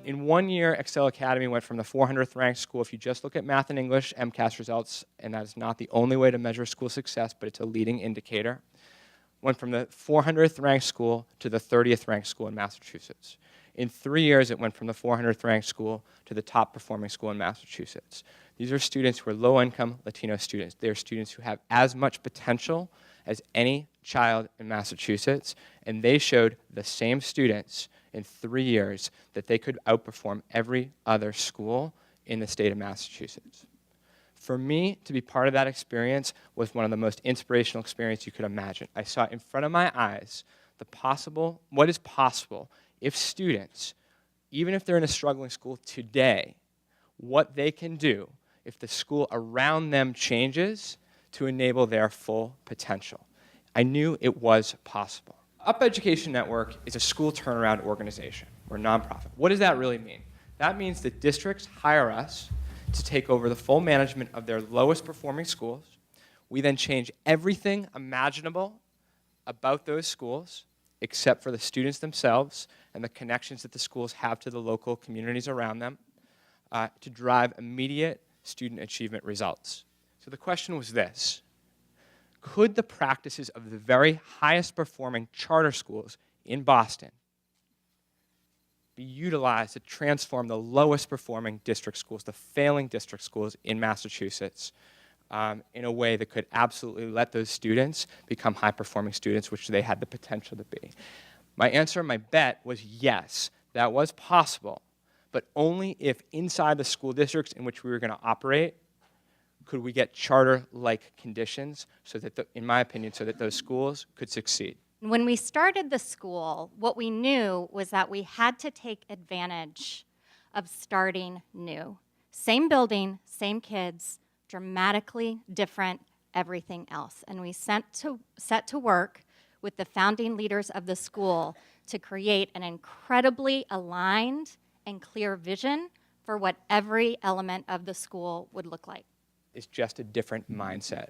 In 1 year, Excel Academy went from the 400th ranked school, if you just look at math and English, MCAS results, and that is not the only way to measure school success, but it's a leading indicator, went from the 400th ranked school to the 30th ranked school in Massachusetts. In 3 years, it went from the 400th ranked school to the top performing school in Massachusetts. These are students who are low-income Latino students. They are students who have as much potential as any child in Massachusetts, and they showed the same students in 3 years that they could outperform every other school in the state of Massachusetts. For me, to be part of that experience was one of the most inspirational experiences you could imagine. I saw in front of my eyes what is possible if students, even if they're in a struggling school today, what they can do if the school around them changes to enable their full potential. I knew it was possible. Up Education Network is a school turnaround organization. We're a nonprofit. What does that really mean? That means that districts hire us to take over the full management of their lowest performing schools. We then change everything imaginable about those schools, except for the students themselves and the connections that the schools have to the local communities around them, to drive immediate student achievement results. So the question was this: could the practices of the very highest performing charter schools in Boston be utilized to transform the lowest performing district schools, the failing district schools in Massachusetts, in a way that could absolutely let those students become high-performing students, which they had the potential to be? My answer, my bet, was yes, that was possible, but only if inside the school districts in which we were going to operate could we get charter-like conditions so that, in my opinion, so that those schools could succeed. When we started the school, what we knew was that we had to take advantage of starting new. Same building, same kids, dramatically different everything else. And we set to work with the founding leaders of the school to create an incredibly aligned and clear vision for what every element of the school would look like. It's just a different mindset.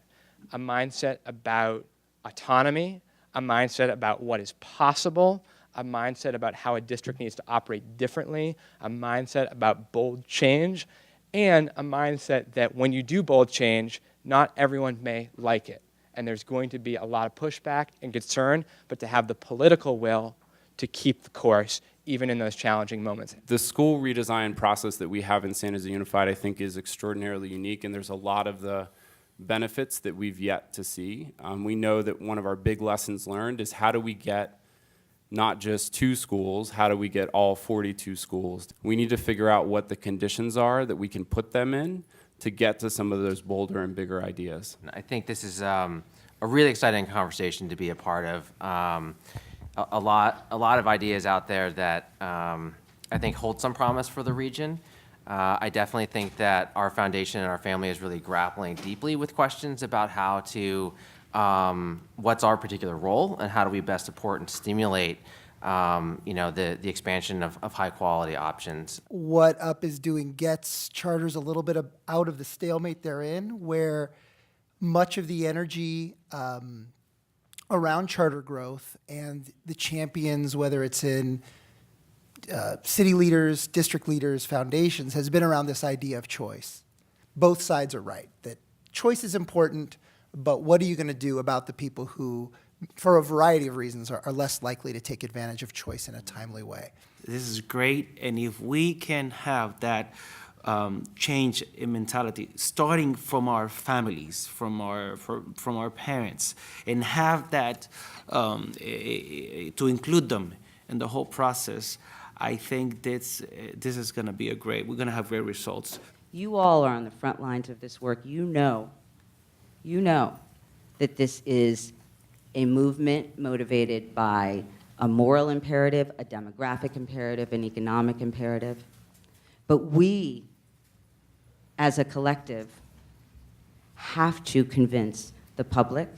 A mindset about autonomy, a mindset about what is possible, a mindset about how a district needs to operate differently, a mindset about bold change, and a mindset that when you do bold change, not everyone may like it. And there's going to be a lot of pushback and concern, but to have the political will to keep the course even in those challenging moments. The school redesign process that we have in San Jose Unified, I think, is extraordinarily unique, and there's a lot of the benefits that we've yet to see. We know that one of our big lessons learned is how do we get not just 2 schools, how do we get all 42 schools? We need to figure out what the conditions are that we can put them in to get to some of those bolder and bigger ideas. I think this is a really exciting conversation to be a part of. A lot of ideas out there that I think hold some promise for the region. I definitely think that our foundation and our family is really grappling deeply with questions about how to, what's our particular role and how do we best support and stimulate the expansion of high quality options. What UP is doing gets charters a little bit out of the stalemate they're in, where much of the energy around charter growth and the champions, whether it's in city leaders, district leaders, foundations, has been around this idea of choice. Both sides are right, that choice is important, but what are you going to do about the people who, for a variety of reasons, are less likely to take advantage of choice in a timely way? This is great, and if we can have that change in mentality, starting from our families, from our parents, and have that to include them in the whole process, I think this is going to be we're going to have great results. You all are on the front lines of this work. You know that this is a movement motivated by a moral imperative, a demographic imperative, an economic imperative. But we, as a collective, have to convince the public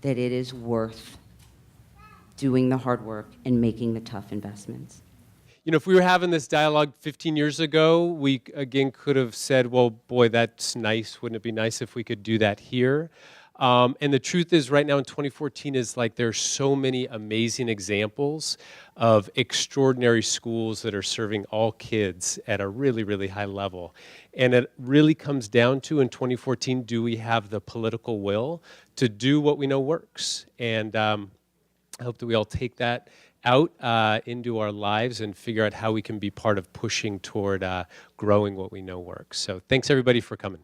that it is worth doing the hard work and making the tough investments. You know, if we were having this dialogue 15 years ago, we, again, could have said, well, boy, that's nice. Wouldn't it be nice if we could do that here? And the truth is, right now in 2014, is like there's so many amazing examples of extraordinary schools that are serving all kids at a really, really high level. And it really comes down to, in 2014, do we have the political will to do what we know works? And I hope that we all take that out into our lives and figure out how we can be part of pushing toward growing what we know works. So thanks, everybody, for coming.